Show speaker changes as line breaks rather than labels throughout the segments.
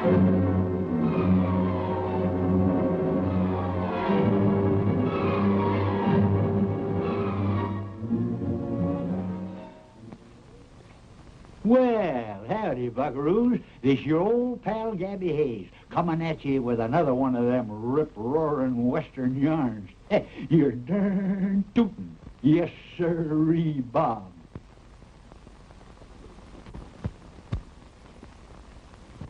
Well, howdy, buckaroos. This your old pal Gabby Hayes, coming at you with another one of them rip-roaring western yarns. You're darn tootin'. Yes, sirree, Bob.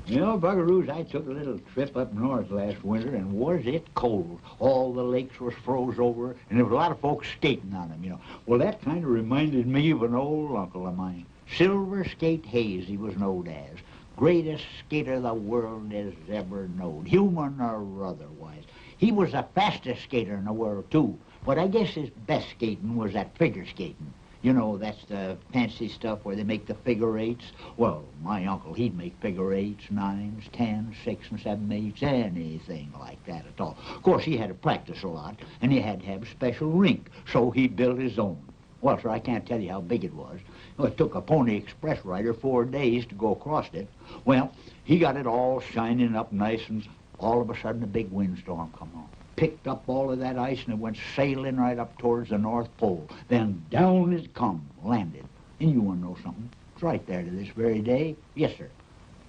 You know, buckaroos, I took a little trip up north last winter, and was it cold. All the lakes was froze over, and there was a lot of folks skating on them, you know. Well, that kind of reminded me of an old uncle of mine. Silver Skate Hayes, he was known as. Greatest skater the world has ever known, human or otherwise. He was the fastest skater in the world, too. But I guess his best skating was that figure skating. You know, that's the fancy stuff where they make the figure eights. Well, my uncle, he'd make figure eights, nines, 10s, 6 and 7 eights, anything like that at all. Of course, he had to practice a lot, and he had to have a special rink, so he built his own. Well, sir, I can't tell you how big it was. Well, it took a Pony Express rider 4 days to go across it. Well, he got it all shining up nice, and all of a sudden a big windstorm come on. Picked up all of that ice, and it went sailing right up towards the North Pole. Then down it come, landed. And you want to know something? It's right there to this very day. Yes, sir.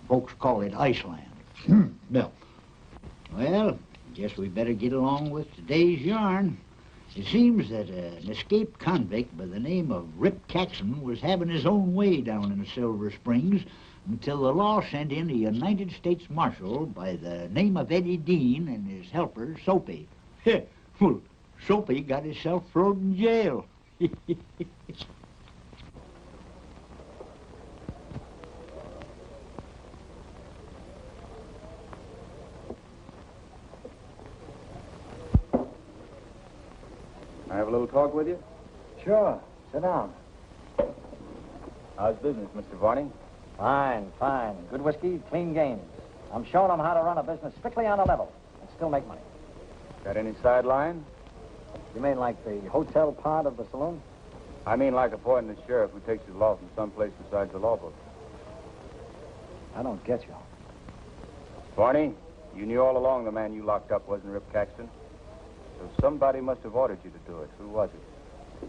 Folks call it Iceland. Well, guess we better get along with today's yarn. It seems that an escaped convict by the name of Rip Caxton was having his own way down in the Silver Springs until the law sent in a United States Marshal by the name of Eddie Dean and his helper, Soapy. Well, Soapy got himself thrown in jail.
I have a little talk with you?
Sure. Sit down.
How's business, Mr. Varney?
Fine, fine. Good whiskey, clean games. I'm showing them how to run a business strictly on a level and still make money.
Got any sideline?
You mean like the hotel part of the saloon?
I mean like appointing the sheriff who takes his law from someplace besides the law book.
I don't get you.
Varney, you knew all along the man you locked up wasn't Rip Caxton. So somebody must have ordered you to do it. Who was it?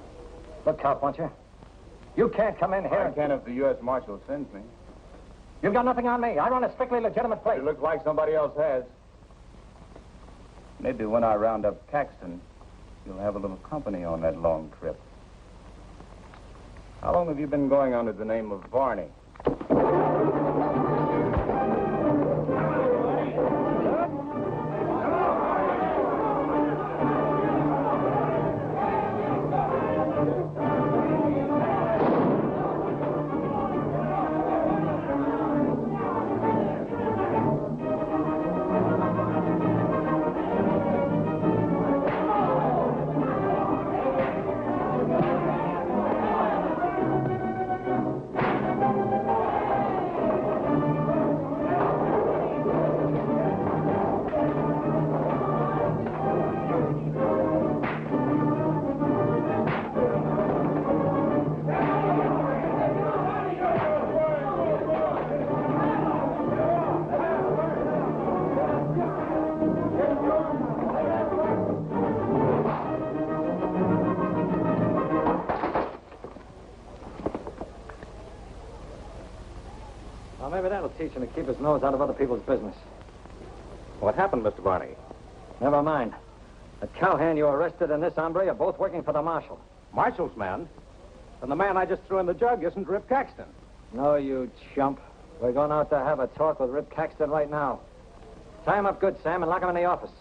Look, cowpuncher. You can't come in here.
I can if the U.S. Marshal sends me.
You've got nothing on me. I run a strictly legitimate place.
It looks like somebody else has. Maybe when I round up Caxton, you'll have a little company on that long trip. How long have you been going under the name of Varney?
Well, maybe that'll teach him to keep his nose out of other people's business.
What happened, Mr. Varney?
Never mind. The cowhand you arrested and this hombre are both working for the marshal.
Marshal's man? And the man I just threw in the jug isn't Rip Caxton.
No, you chump. We're going out to have a talk with Rip Caxton right now. Tie him up good, Sam, and lock him in the office.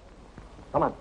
Come on.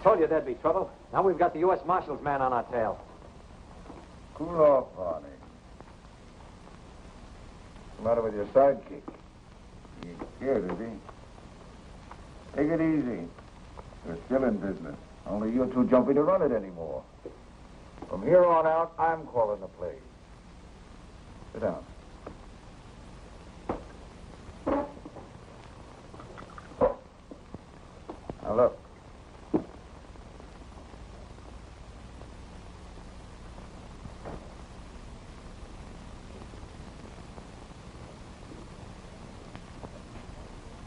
told you there'd be trouble. Now we've got the U.S. Marshal's man on our tail.
Cool off, Barney. What's the matter with your sidekick? He ain't scared, is he? Take it easy. We're still in business. Only you're too jumpy to run it anymore. From here on out, I'm calling the plays. Sit down. Now look.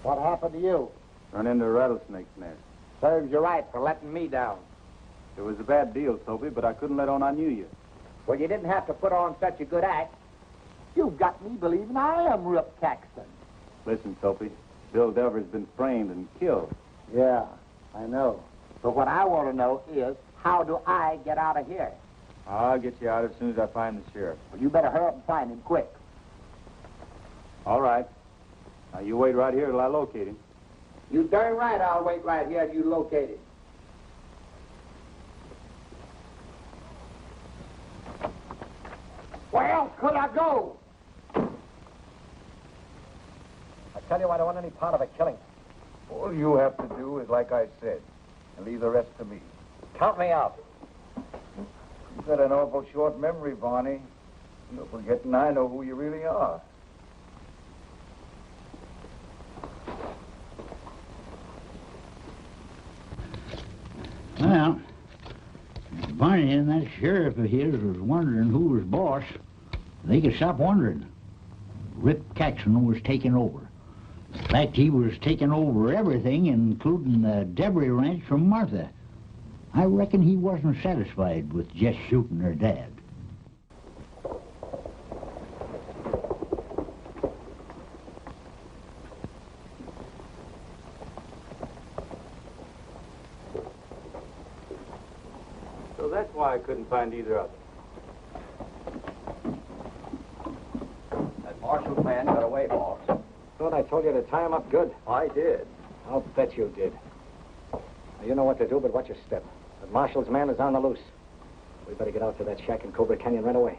What happened to you?
Run into a rattlesnake's nest.
Serves you right for letting me down.
It was a bad deal, Toby, but I couldn't let on I knew you.
Well, you didn't have to put on such a good act. You've got me believing I am Rip Caxton.
Listen, Toby, Bill Delver's been framed and killed.
Yeah, I know. But what I want to know is, how do I get out of here?
I'll get you out as soon as I find the sheriff.
Well, you better hurry up and find him quick.
All right. Now, you wait right here till I locate him.
You darn right I'll wait right here till you locate him. Where else could I go?
I tell you, I don't want any part of a killing.
All you have to do is like I said, and leave the rest to me.
Count me out.
You've got an awful short memory, Barney. You're forgetting I know who you really are.
Well, Barney and that sheriff of his was wondering who was boss. They could stop wondering. Rip Caxton was taking over. In fact, he was taking over everything, including the debris ranch from Martha. I reckon he wasn't satisfied with just shooting her dad.
So that's why I couldn't find either of them.
That Marshal's man got away, boss. Thought I told you to tie him up good.
I did.
I'll bet you did. Now, you know what to do, but watch your step. The Marshal's man is on the loose. We better get out to that shack in Cobra Canyon right away.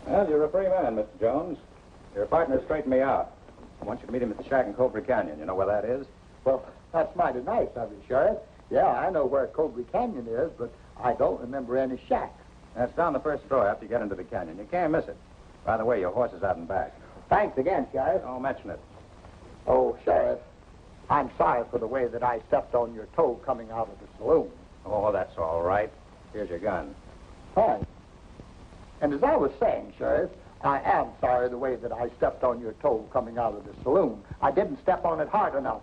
Well, you're a free man, Mr. Jones. Your partner straightened me out. I want you to meet him at the shack in Cobra Canyon. You know where that is?
Well, that's mighty nice of you, Sheriff. Yeah, I know where Cobra Canyon is, but I don't remember any shack.
That's down the first row after you get into the canyon. You can't miss it. By the way, your horse is out and back.
Thanks again, Sheriff.
Don't mention it.
Oh, Sheriff, I'm sorry for the way that I stepped on your toe coming out of the saloon.
Oh, that's all right. Here's your gun.
Thanks. And as I was saying, Sheriff, I am sorry the way that I stepped on your toe coming out of the saloon. I didn't step on it hard enough.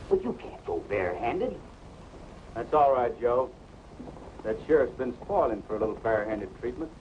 But you can't go barehanded.
That's all right, Joe. That sheriff's been spoiling for a little bare-handed treatment.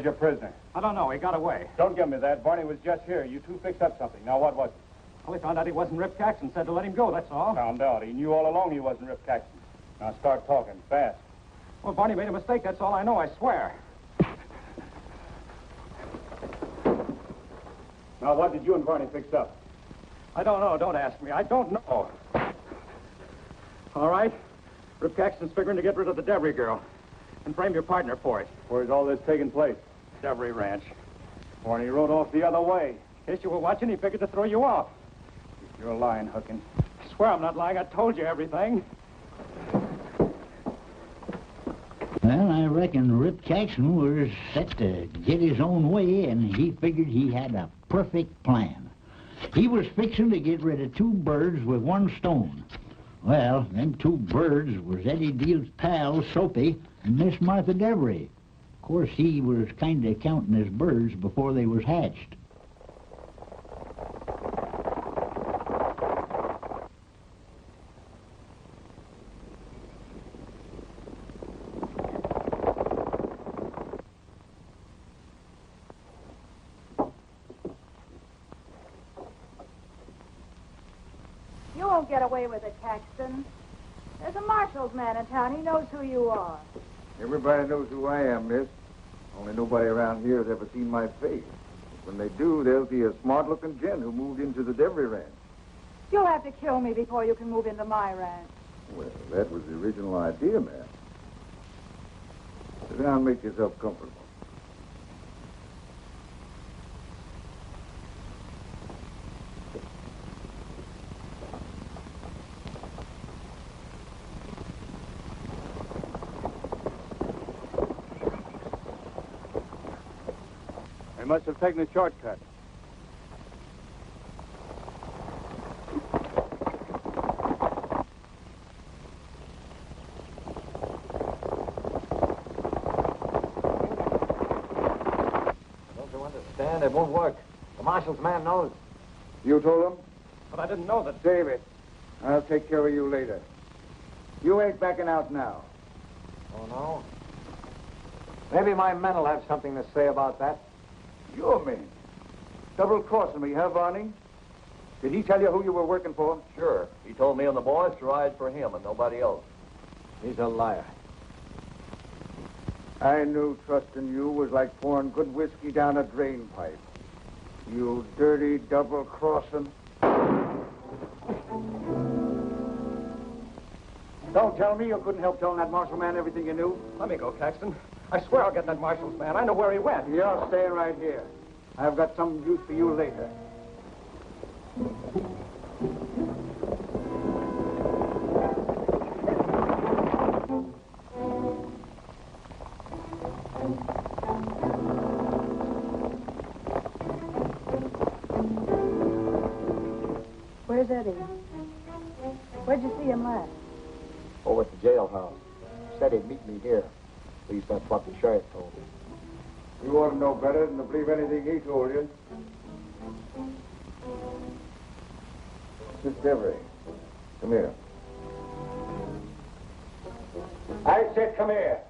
Where's your prisoner?
I don't know. He got away.
Don't give me that. Barney was just here. You two fixed up something. Now, what was it?
Well, he found out he wasn't Rip Caxton, said to let him go, that's all.
Found out. He knew all along he wasn't Rip Caxton. Now, start talking. Fast.
Well, Barney made a mistake, that's all I know, I swear.
Now, what did you and Barney fix up?
I don't know. Don't ask me. I don't know. All right. Rip Caxton's figuring to get rid of the Devery girl and frame your partner for it.
Where's all this taking place?
Devery Ranch.
Barney rode off the other way.
In case you were watching, he figured to throw you off.
You're lying, Huckins.
I swear I'm not lying. I told you everything.
Well, I reckon Rip Caxton was set to get his own way, and he figured he had a perfect plan. He was fixing to get rid of two birds with one stone. Well, them two birds was Eddie Deal's pal, Soapy, and Miss Martha Devery. Of course, he was kind of counting his birds before they was hatched.
You won't get away with it, Caxton. There's a marshal's man in town. He knows who you are.
Everybody knows who I am, miss. Only nobody around here has ever seen my face. When they do, they'll see a smart-looking gent who moved into the Devery Ranch.
You'll have to kill me before you can move into my ranch.
Well, that was the original idea, ma'am. Sit down and make yourself comfortable.
They must have taken a shortcut.
Don't you understand? It won't work. The marshal's man knows.
You told him?
But I didn't know that.
Save it. I'll take care of you later. You ain't backing out now.
Oh, no? Maybe my men will have something to say about that.
Your man. Double-crossing me, huh, Barney? Did he tell you who you were working for?
Sure. He told me and the boys to ride for him and nobody else.
He's a liar.
I knew trusting you was like pouring good whiskey down a drain pipe. You dirty double-crossing. Don't tell me you couldn't help telling that marshal man everything you knew.
Let me go, Caxton. I swear I'll get that marshal's man. I know where he went.
You're staying right here. I've got some use for you later.
Where's Eddie? Where'd you see him last?
Over at the jailhouse. Said he'd meet me here. At least that's what the sheriff told me.
You ought to know better than to believe anything he told you. Miss Devery, come here. I said come here.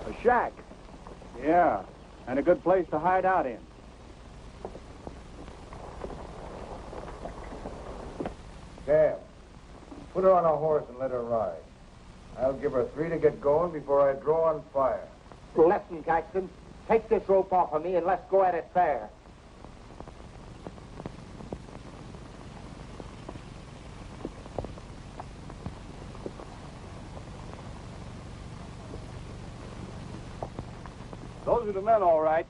A shack. Yeah, and a good place to hide out in.
Gab, put her on a horse and let her ride. I'll give her 3 to get going before I draw on fire.
Listen, Caxton, take this rope off of me and let's go at it fair.
Those are the men, all right.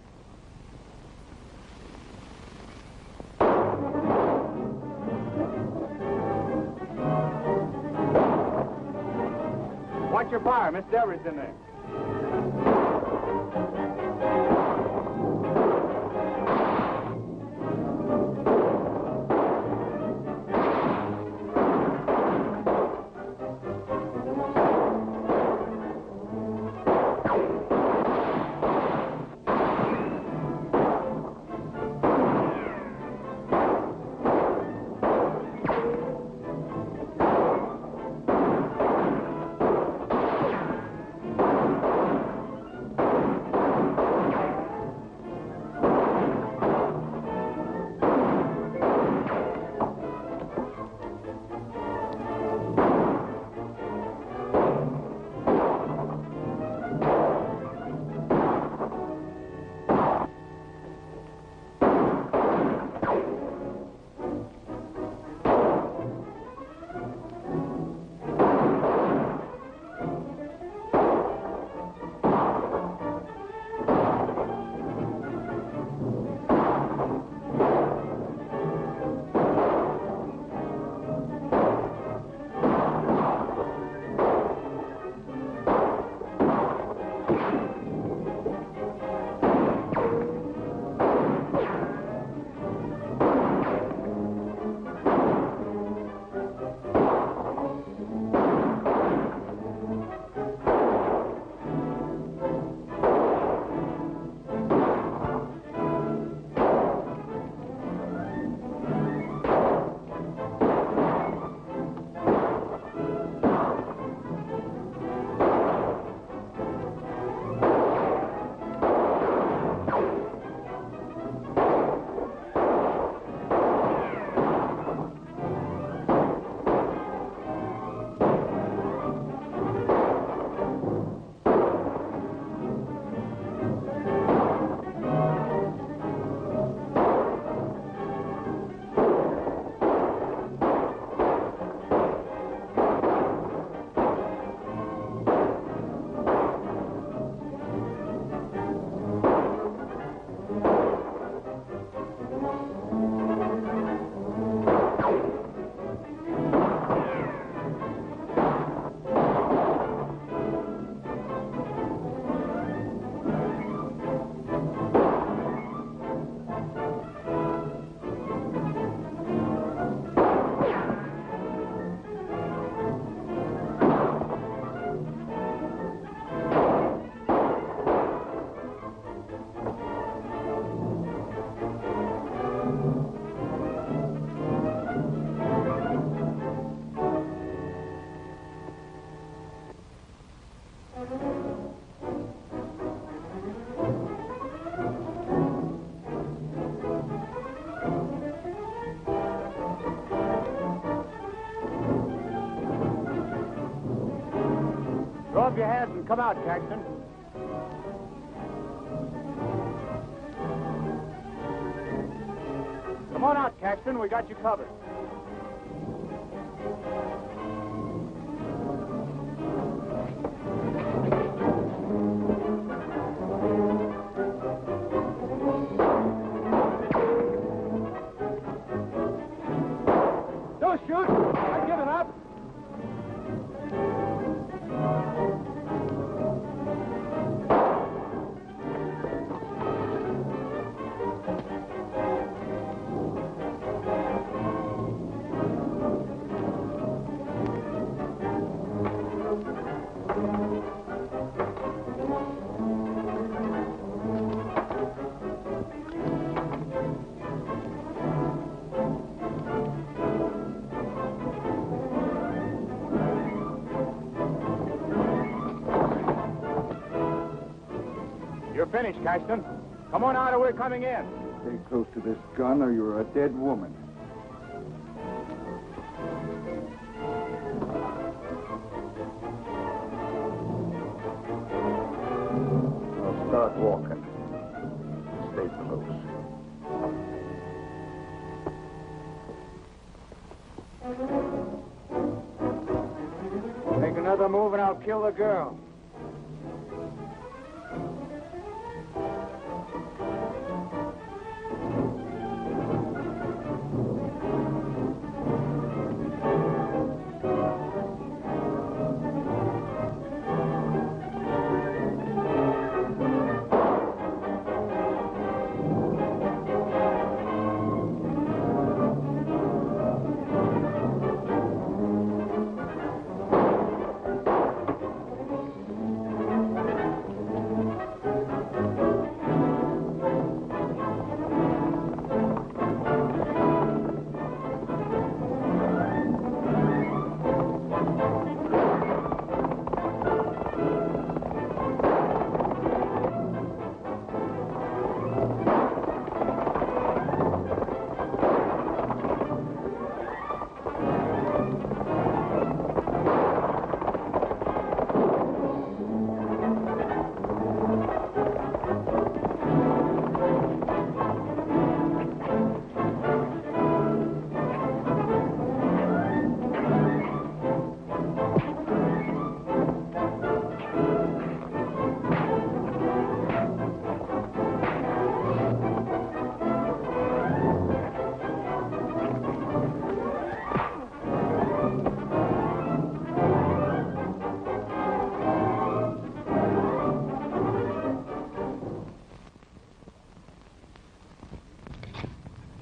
Watch your fire. Miss Devery's in there.
come out, Caxton. Come on out, Caxton. We got you covered. Don't shoot! I've given up. You're finished, Caxton. Come on out or we're coming in.
Stay close to this gun or you're a dead woman. I'll start walking. Stay close.
Make another move and I'll kill the girl.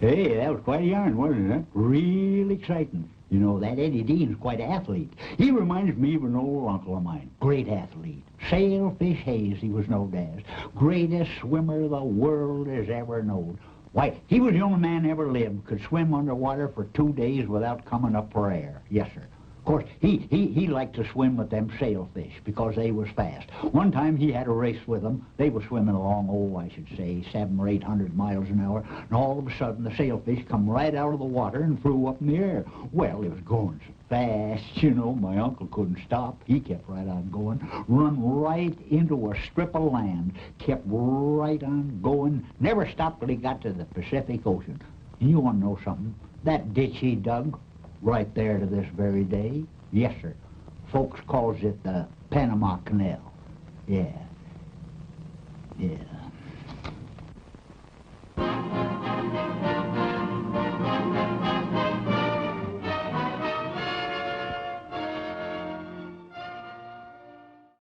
Hey, that was quite a yarn, wasn't it? Real exciting. You know, that Eddie Dean's quite an athlete. He reminds me of an old uncle of mine. Great athlete. Sailfish Hayes, he was known as. Greatest swimmer the world has ever known. Why, he was the only man ever lived could swim underwater for 2 days without coming up for air. Yes, sir. Of course, he liked to swim with them sailfish because they was fast. One time he had a race with them. They were swimming along, I should say, 700 or 800 miles an hour, and all of a sudden the sailfish come right out of the water and flew up in the air. Well, it was going so fast, you know, my uncle couldn't stop. He kept right on going, run right into a strip of land, kept right on going, never stopped till he got to the Pacific Ocean. And you want to know something? That ditch he dug, right there to this very day. Yes, sir. Folks calls it the Panama Canal. Yeah. Yeah.